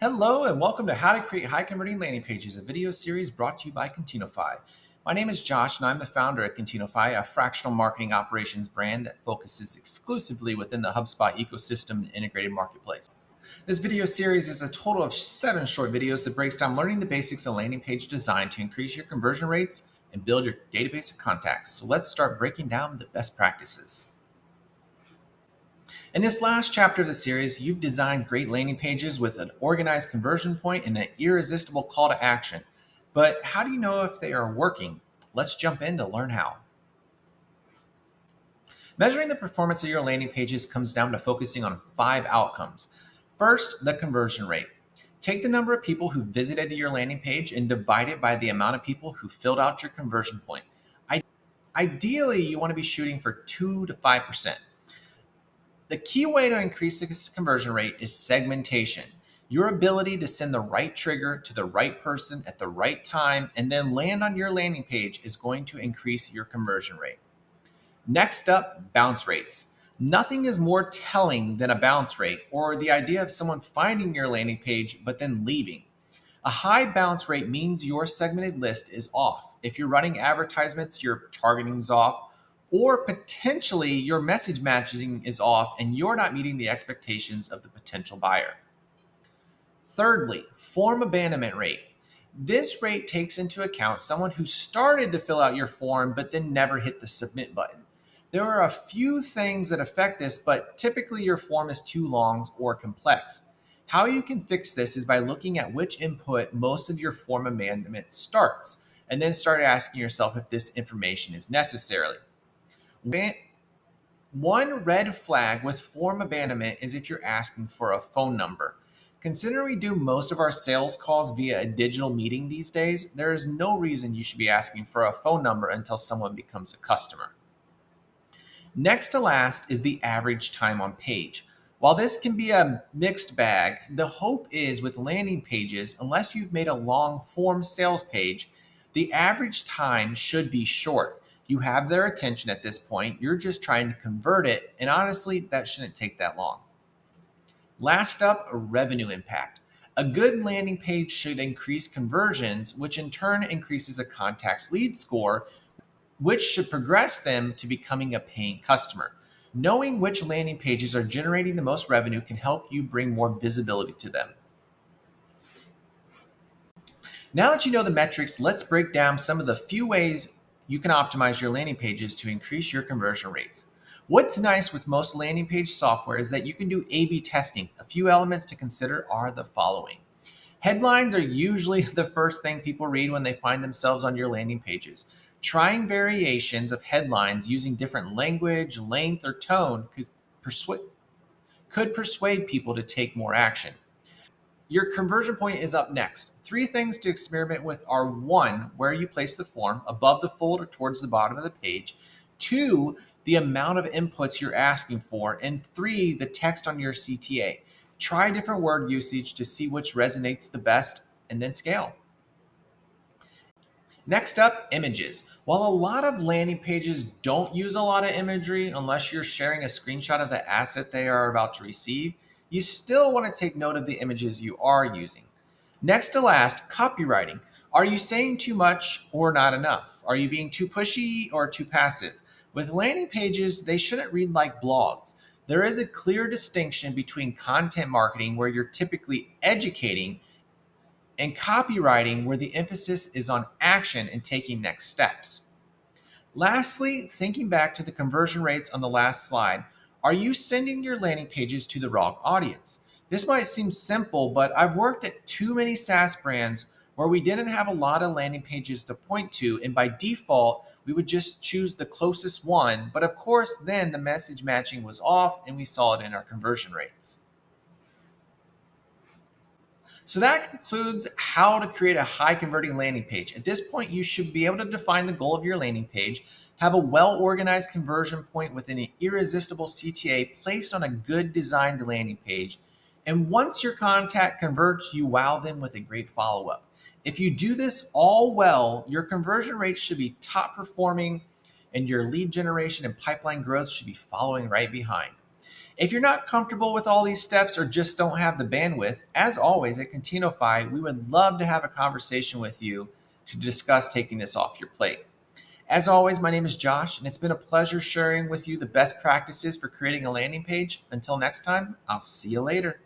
Hello and welcome to How to Create High Converting Landing Pages, a video series brought to you by Contenofy. My name is Josh and I'm the founder at Contenofy, a fractional marketing operations brand that focuses exclusively within the HubSpot ecosystem and integrated marketplace. This video series is a total of 7 short videos that breaks down learning the basics of landing page design to increase your conversion rates and build your database of contacts. So let's start breaking down the best practices. In this last chapter of the series, you've designed great landing pages with an organized conversion point and an irresistible call to action. But how do you know if they are working? Let's jump in to learn how. Measuring the performance of your landing pages comes down to focusing on 5 outcomes. First, the conversion rate. Take the number of people who visited your landing page and divide it by the amount of people who filled out your conversion point. Ideally, you want to be shooting for 2 to 5%. The key way to increase this conversion rate is segmentation. Your ability to send the right trigger to the right person at the right time and then land on your landing page is going to increase your conversion rate. Next up, bounce rates. Nothing is more telling than a bounce rate or the idea of someone finding your landing page but then leaving. A high bounce rate means your segmented list is off. If you're running advertisements, your targeting is off. Or potentially your message matching is off and you're not meeting the expectations of the potential buyer. Thirdly, form abandonment rate. This rate takes into account someone who started to fill out your form but then never hit the submit button. There are a few things that affect this, but typically your form is too long or complex. How you can fix this is by looking at which input most of your form abandonment starts, and then start asking yourself if this information is necessary. One red flag with form abandonment is if you're asking for a phone number. Considering we do most of our sales calls via a digital meeting these days, there is no reason you should be asking for a phone number until someone becomes a customer. Next to last is the average time on page. While this can be a mixed bag, the hope is with landing pages, unless you've made a long form sales page, the average time should be short. You have their attention at this point. You're just trying to convert it. And honestly, that shouldn't take that long. Last up, revenue impact. A good landing page should increase conversions, which in turn increases a contact's lead score, which should progress them to becoming a paying customer. Knowing which landing pages are generating the most revenue can help you bring more visibility to them. Now that you know the metrics, let's break down some of the few ways you can optimize your landing pages to increase your conversion rates. What's nice with most landing page software is that you can do A/B testing. A few elements to consider are the following. Headlines are usually the first thing people read when they find themselves on your landing pages. Trying variations of headlines using different language, length, or tone could persuade people to take more action. Your conversion point is up next. 3 things to experiment with are 1, where you place the form, above the fold or towards the bottom of the page. 2, the amount of inputs you're asking for. And 3, the text on your CTA. Try different word usage to see which resonates the best and then scale. Next up, images. While a lot of landing pages don't use a lot of imagery unless you're sharing a screenshot of the asset they are about to receive, you still want to take note of the images you are using. Next to last, copywriting. Are you saying too much or not enough? Are you being too pushy or too passive? With landing pages, they shouldn't read like blogs. There is a clear distinction between content marketing, where you're typically educating, and copywriting, where the emphasis is on action and taking next steps. Lastly, thinking back to the conversion rates on the last slide, are you sending your landing pages to the wrong audience? This might seem simple, but I've worked at too many SaaS brands where we didn't have a lot of landing pages to point to, and by default, we would just choose the closest one. But of course, then the message matching was off and we saw it in our conversion rates. So that concludes how to create a high converting landing page. At this point, you should be able to define the goal of your landing page, have a well-organized conversion point with an irresistible CTA placed on a good designed landing page. And once your contact converts, you wow them with a great follow-up. If you do this all well, your conversion rate should be top performing and your lead generation and pipeline growth should be following right behind. If you're not comfortable with all these steps or just don't have the bandwidth, as always at Contenofy, we would love to have a conversation with you to discuss taking this off your plate. As always, my name is Josh, and it's been a pleasure sharing with you the best practices for creating a landing page. Until next time, I'll see you later.